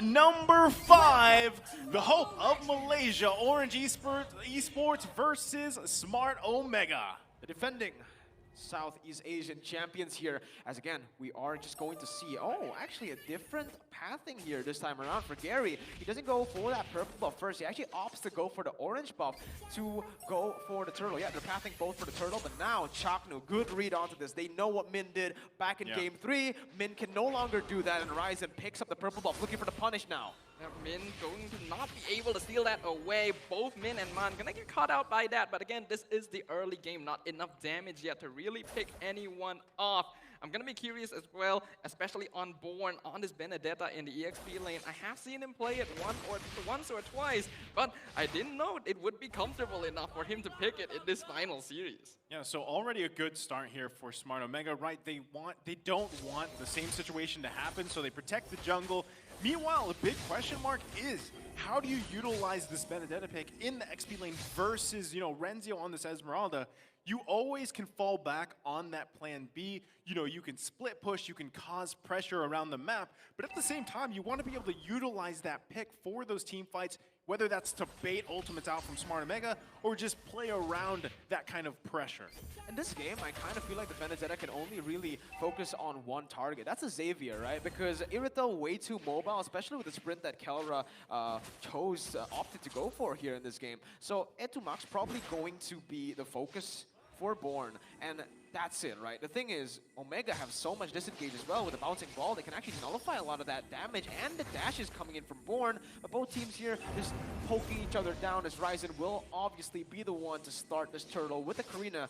number 5, the hope of Malaysia, Orange Esports versus Smart Omega. The defending Southeast Asian champions here, as again, we are just going to see, actually a different pathing here this time around for Gary. He doesn't go for that purple buff first, he actually opts to go for the orange buff to go for the turtle. Yeah, they're pathing both for the turtle, but now Chaknu, good read onto this. They know what Min did back in game 3. Min can no longer do that, and Ryzen picks up the purple buff, looking for the punish now. Min going to not be able to steal that away. Both Min and Man gonna get caught out by that, but again, this is the early game, not enough damage yet to really pick anyone off. I'm gonna be curious as well, especially on Born, on this Benedetta in the EXP lane. I have seen him play it once or twice, but I didn't know it would be comfortable enough for him to pick it in this final series. Yeah, so already a good start here for Smart Omega, right? They don't want the same situation to happen, so they protect the jungle. Meanwhile, a big question mark is, how do you utilize this Benedetta pick in the XP lane versus, Renzio on this Esmeralda? You always can fall back on that plan B. You can split push, you can cause pressure around the map, but at the same time, you want to be able to utilize that pick for those team fights, whether that's to bait ultimates out from Smart Omega or just play around that kind of pressure. In this game, I kind of feel like the Benedetta can only really focus on one target. That's a Xavier, right? Because Irithel way too mobile, especially with the sprint that Kelra opted to go for here in this game. So Etumax probably going to be the focus for Born, and that's it, right? The thing is, Omega have so much disengage as well with the bouncing ball. They can actually nullify a lot of that damage, and the dash is coming in from Born. But both teams here just poking each other down, as Ryzen will obviously be the one to start this turtle with the Karina.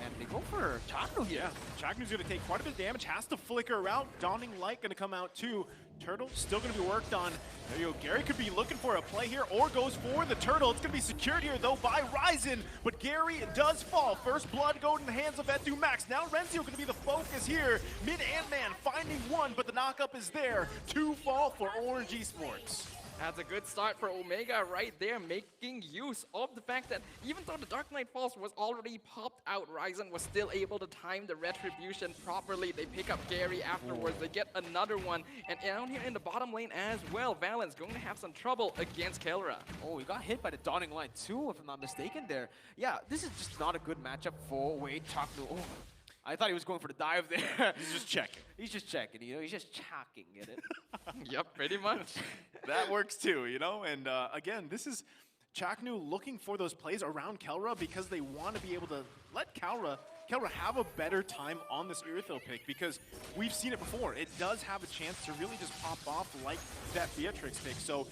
And they go for Chaknu here. Yeah, Chaknu's going to take quite a bit of damage, has to flicker out. Dawning Light going to come out too. Turtle still going to be worked on. There you go. Gary could be looking for a play here or goes for the turtle. It's going to be secured here though by Ryzen, but Gary does fall. First blood going in the hands of Etumax. Now Renzio going to be the focus here. Mid and Man finding one, but the knockup is there. 2 fall for Orange Esports. That's a good start for Omega right there, making use of the fact that even though the Dark Knight Pulse was already popped out, Ryzen was still able to time the retribution properly. They pick up Gary afterwards, they get another one, and down here in the bottom lane as well, Valens going to have some trouble against Kelra. Oh, he got hit by the Dawning Light too, if I'm not mistaken there. Yeah, this is just not a good matchup for Wade Chaknu. Oh, I thought he was going for the dive there. He's just checking. He's just checking, he's just checking at it. Yep, pretty much. That works too, and again, this is Chaknu looking for those plays around Kelra because they want to be able to let Kelra have a better time on this Irithel pick, because we've seen it before. It does have a chance to really just pop off like that Beatrix pick. So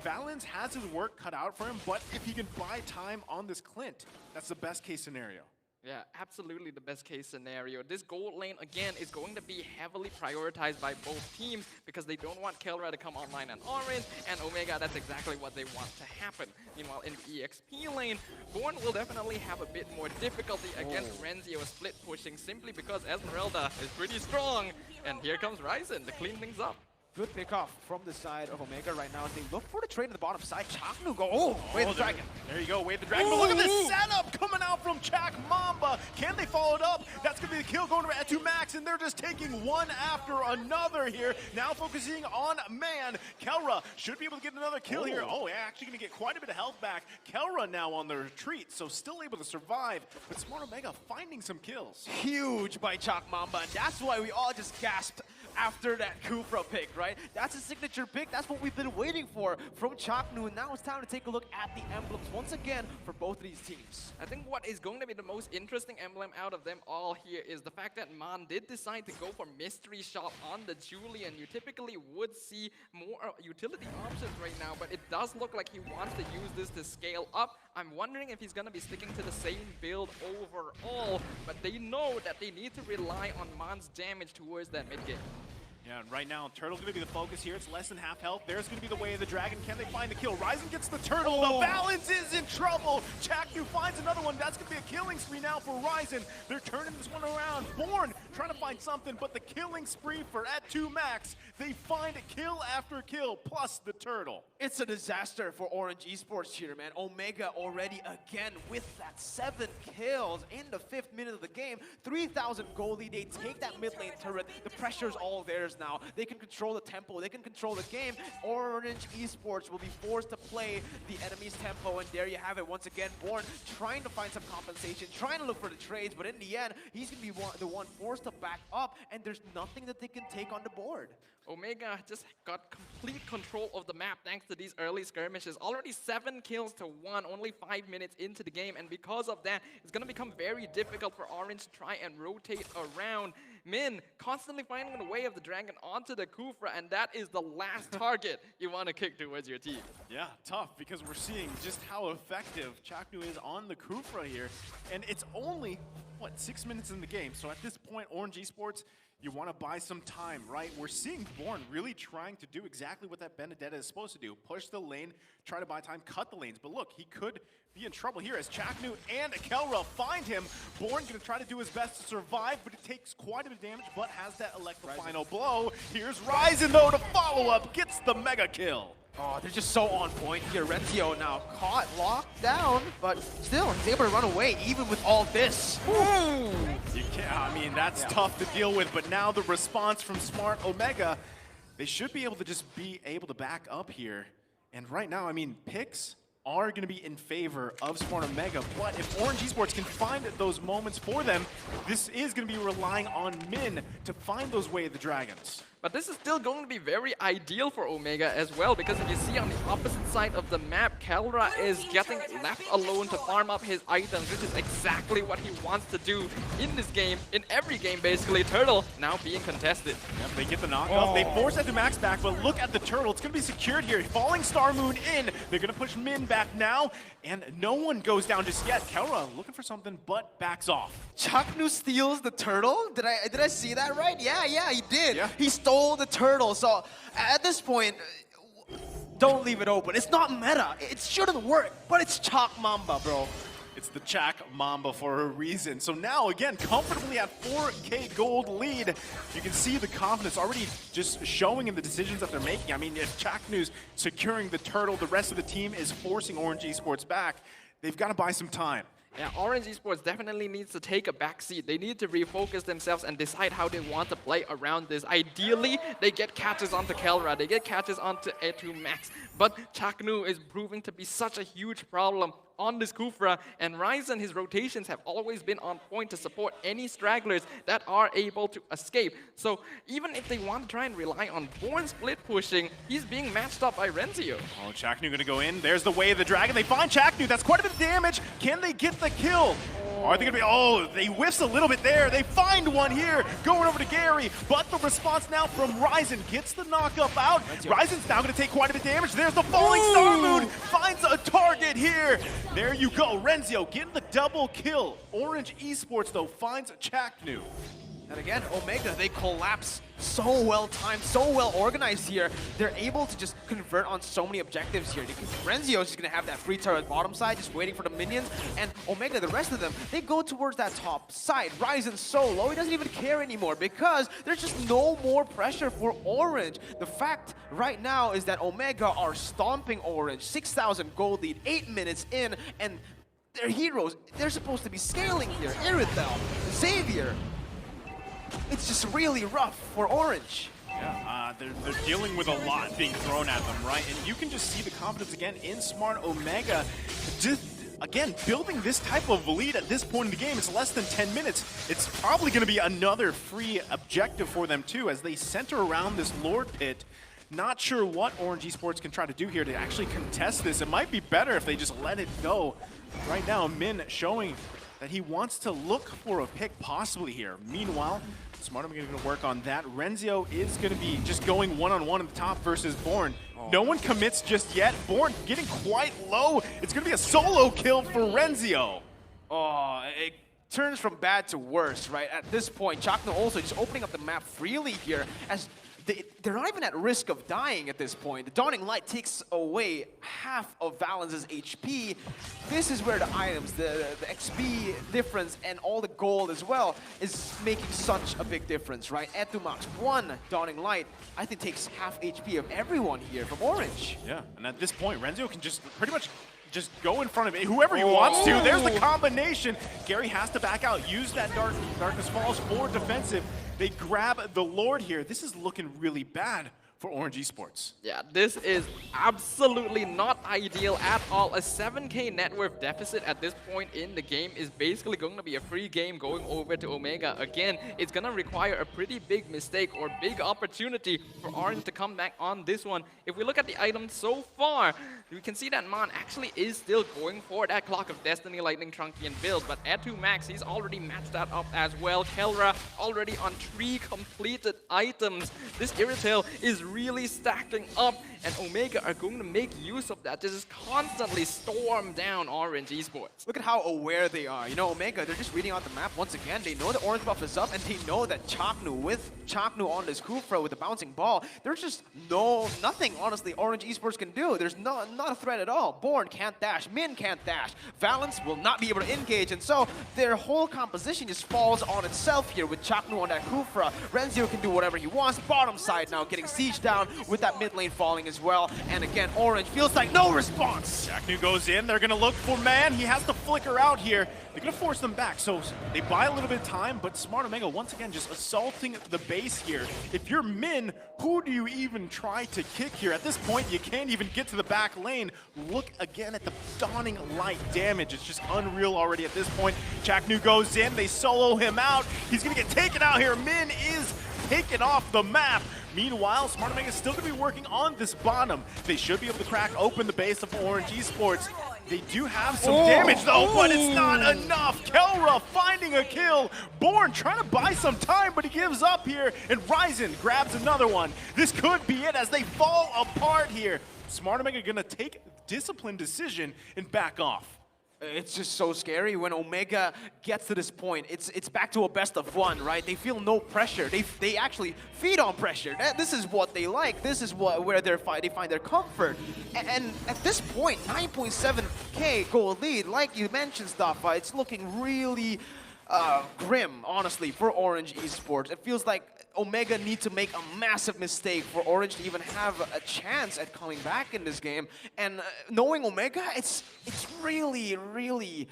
Valens has his work cut out for him, but if he can buy time on this Clint, that's the best case scenario. Yeah, absolutely the best case scenario. This gold lane, again, is going to be heavily prioritized by both teams because they don't want Kelra to come online on orange, and Omega, that's exactly what they want to happen. Meanwhile, in the EXP lane, Born will definitely have a bit more difficulty against Renzio split pushing simply because Esmeralda is pretty strong. And here comes Ryzen to clean things up. Good pickoff from the side of Omega right now as they look for the trade in the bottom side. Chaknu go, Wade the Dragon. There you go, Wade the Dragon. But look at this setup coming out from Chak Mamba. Can they follow it up? That's going to be the kill going to Etumax, and they're just taking one after another here. Now focusing on Man. Kelra should be able to get another kill here. Oh, yeah, actually going to get quite a bit of health back. Kelra now on the retreat, so still able to survive. But Smart Omega finding some kills. Huge by Chak Mamba, and that's why we all just gasped after that Kufra pick, right? That's a signature pick. That's what we've been waiting for from Chaknu, and now it's time to take a look at the emblems once again for both of these teams. I think what is going to be the most interesting emblem out of them all here is the fact that Man did decide to go for Mystery Shop on the Julian. You typically would see more utility options right now, but it does look like he wants to use this to scale up. I'm wondering if he's going to be sticking to the same build overall, but they know that they need to rely on Man's damage towards that mid game. Yeah, and right now, Turtle's going to be the focus here. It's less than half health. There's going to be the way of the Dragon. Can they find the kill? Ryzen gets the Turtle. The Valens is in trouble. Chaknu finds another one. That's going to be a killing spree now for Ryzen. They're turning this one around. Born trying to find something, but the killing spree for Etumax. They find kill after kill, plus the Turtle. It's a disaster for Orange Esports here, man. Omega already again with that 7 kills in the 5th minute of the game. 3,000 gold lead. They take that mid lane turret. The pressure's all theirs theirs now. They can control the tempo, they can control the game. Orange Esports will be forced to play the enemy's tempo, and there you have it. Once again, Born trying to find some compensation, trying to look for the trades, but in the end, he's going to be the one forced to back up, and there's nothing that they can take on the board. Omega just got complete control of the map thanks to these early skirmishes. Already 7 kills to 1, only 5 minutes into the game, and because of that, it's going to become very difficult for Orange to try and rotate around. Min constantly finding the way of the Dragon onto the Kufra, and that is the last target you want to kick towards your team. Yeah, tough, because we're seeing just how effective Chaknu is on the Kufra here, and it's only, what, 6 minutes in the game, so at this point, Orange Esports, you want to buy some time, right? We're seeing Born really trying to do exactly what that Benedetta is supposed to do. Push the lane, try to buy time, cut the lanes. But look, he could be in trouble here as Chaknu and Kelra find him. Born going to try to do his best to survive, but it takes quite a bit of damage, but has that final blow. Here's Ryzen, though, to follow up, gets the mega kill. Oh, they're just so on point here. Renzio now caught, locked down, but still, he's able to run away even with all this. Ooh. You can't, I mean, that's tough to deal with, but now the response from Smart Omega, they should be able to just be able to back up here. And right now, I mean, picks are going to be in favor of Smart Omega, but if Orange Esports can find those moments for them, this is going to be relying on Min to find those way of the Dragons. But this is still going to be very ideal for Omega as well, because if you see on the opposite side of the map, Kelra is getting left alone to farm up his items, which is exactly what he wants to do in this game, in every game basically. Turtle now being contested. Yep, they get the knockoff. They force that to Max back, but look at the Turtle. It's going to be secured here. Falling Star Moon in. They're going to push Min back now, and no one goes down just yet. Kelra looking for something, but backs off. Chaknu steals the Turtle? Did I see that right? Yeah, he did. Yeah. He stole the Turtle. So at this point, don't leave it open. It's not meta. It shouldn't work, but it's Chak Mamba, bro. It's the Chak Mamba for a reason. So now, again, comfortably at 4K gold lead. You can see the confidence already just showing in the decisions that they're making. I mean, if Chaknu's securing the Turtle, the rest of the team is forcing Orange Esports back. They've got to buy some time. Yeah, Orange Esports definitely needs to take a backseat. They need to refocus themselves and decide how they want to play around this. Ideally, they get catches onto Kelra, they get catches onto A2 Max, but Chaknu is proving to be such a huge problem on this Kufra, and Ryzen, his rotations have always been on point to support any stragglers that are able to escape. So even if they want to try and rely on Born split pushing, he's being matched up by Renzio. Oh, Chaknu going to go in. There's the way of the Dragon. They find Chaknu. That's quite a bit of damage. Can they get the kill? Are they going to be... Oh, they whiffs a little bit there. They find one here. Going over to Gary. But the response now from Ryzen gets the knockup out. Ryzen's now going to take quite a bit of damage. There's the falling Star Moon. Finds a target here. There you go. Renzio getting the double kill. Orange Esports, though, finds Chaknu. And again, Omega, they collapse so well timed, so well organized here. They're able to just convert on so many objectives here. Renzio is just going to have that free turret bottom side, just waiting for the minions. And Omega, the rest of them, they go towards that top side. Ryzen so low, he doesn't even care anymore because there's just no more pressure for Orange. The fact right now is that Omega are stomping Orange. 6,000 gold lead, 8 minutes in, and their heroes, they're supposed to be scaling here. Irithel, Xavier. It's just really rough for Orange. Yeah, they're dealing with a lot being thrown at them, right? And you can just see the confidence again in Smart Omega. Just, again, building this type of lead at this point in the game, it's less than 10 minutes. It's probably going to be another free objective for them too as they center around this Lord Pit. Not sure what Orange Esports can try to do here to actually contest this. It might be better if they just let it go. Right now, Min showing that he wants to look for a pick possibly here. Meanwhile, Smart Omega going to work on that. Renzio is going to be just going one-on-one at the top versus Born. No one commits just yet. Born getting quite low. It's going to be a solo kill for Renzio. Oh, it turns from bad to worse, right? At this point, Chaknu also just opening up the map freely here as they're not even at risk of dying at this point. The Dawning Light takes away half of Valence's HP. This is where the items, the XP difference and all the gold as well is making such a big difference, right? Etumax, one Dawning Light, I think takes half HP of everyone here from Orange. Yeah, and at this point, Renzio can just pretty much just go in front of it, whoever he wants to. There's the combination. Gary has to back out, use that Darkness Falls for defensive. They grab the Lord here. This is looking really bad for Orange Esports. Yeah, this is absolutely not ideal at all. A 7k net worth deficit at this point in the game is basically going to be a free game going over to Omega. Again, it's going to require a pretty big mistake or big opportunity for Orange to come back on this one. If we look at the items so far, we can see that Mon actually is still going for that Clock of Destiny Lightning Trunkian build, but at 2 max, he's already matched that up as well. Kelra already on 3 completed items. This Irritail is really stacking up, and Omega are going to make use of that. This is constantly storm down Orange Esports. Look at how aware they are. You know, Omega, they're just reading out the map once again. They know the orange buff is up, and they know that Chaknu, with Chaknu on this Kufra with the bouncing ball, there's just nothing, honestly, Orange Esports can do. There's not a threat at all. Born can't dash, Min can't dash, Valence will not be able to engage, and so their whole composition just falls on itself here with Chaknu on that Kufra. Renzio can do whatever he wants. Bottom side now getting sieged down with that mid lane falling as well. And again, Orange feels like no response. Chaknu goes in. They're going to look for Man. He has to flicker out here. They're going to force them back. So they buy a little bit of time, but Smart Omega once again just assaulting the base here. If you're Min, who do you even try to kick here? At this point, you can't even get to the back lane. Look again at the dawning light damage. It's just unreal already at this point. Chaknu goes in. They solo him out. He's going to get taken out here. Min is taken off the map. Meanwhile, Smart Omega is still going to be working on this bottom. They should be able to crack open the base of Orange Esports. They do have some damage though, but it's not enough. Kelra finding a kill. Born trying to buy some time, but he gives up here. And Ryzen grabs another one. This could be it as they fall apart here. Smart Omega going to take a disciplined decision and back off. It's just so scary when Omega gets to this point. It's back to a best of one, right? They feel no pressure. They actually feed on pressure. This is what they like. This is where they find their comfort. And at this point, 9.7k goal lead, like you mentioned, Staffa, it's looking really grim, honestly, for Orange Esports. It feels like Omega need to make a massive mistake for Orange to even have a chance at coming back in this game. And knowing Omega, it's really, really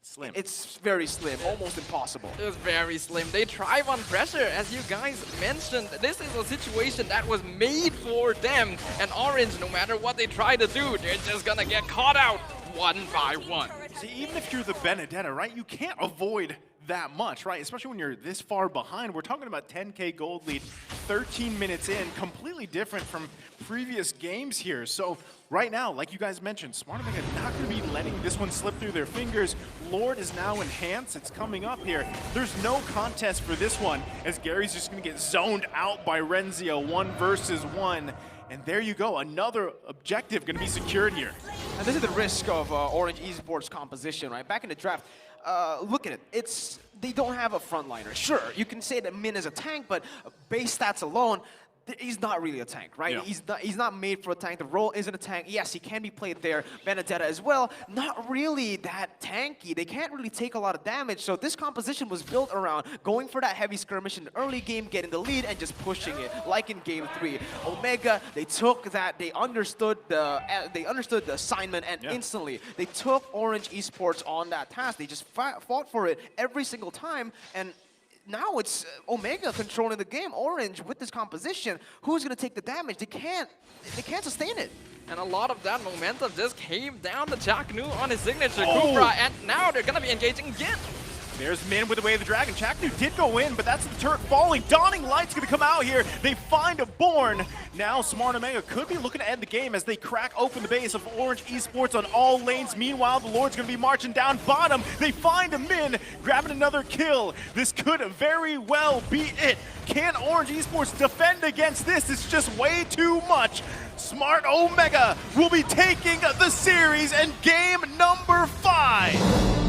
slim. It's very slim, almost impossible. It's very slim. They thrive on pressure, as you guys mentioned. This is a situation that was made for them. And Orange, no matter what they try to do, they're just gonna get caught out one by one. See, even if you're the Benedetta, right, you can't avoid that much, right? Especially when you're this far behind. We're talking about 10k gold lead, 13 minutes in, completely different from previous games here. So right now, like you guys mentioned, Smart Omega not going to be letting this one slip through their fingers. Lord is now enhanced. It's coming up here. There's no contest for this one, as Gary's just going to get zoned out by Renzio, 1 versus 1. And there you go, another objective going to be secured here. And this is the risk of Orange Esports composition, right? Back in the draft, look at it. They don't have a frontliner. Sure, you can say that Min is a tank, but base stats alone, he's not really a tank, right? Yeah. He's not made for a tank. The role isn't a tank. Yes, he can be played there. Benedetta as well. Not really that tanky. They can't really take a lot of damage. So this composition was built around going for that heavy skirmish in the early game, getting the lead, and just pushing it, like in Game 3. Omega, they took that. They understood the assignment, and instantly they took Orange Esports on that task. They just fought for it every single time, and now it's Omega controlling the game. Orange, with this composition, who's going to take the damage? They can't sustain it. And a lot of that momentum just came down to Chaknu on his signature Kufra, and now they're going to be engaging again. There's Min with the Way of the Dragon. Chaknu did go in, but that's the turret falling. Dawning Light's going to come out here. They find a Born. Now Smart Omega could be looking to end the game as they crack open the base of Orange Esports on all lanes. Meanwhile, the Lord's going to be marching down bottom. They find a Min, grabbing another kill. This could very well be it. Can Orange Esports defend against this? It's just way too much. Smart Omega will be taking the series and game number 5.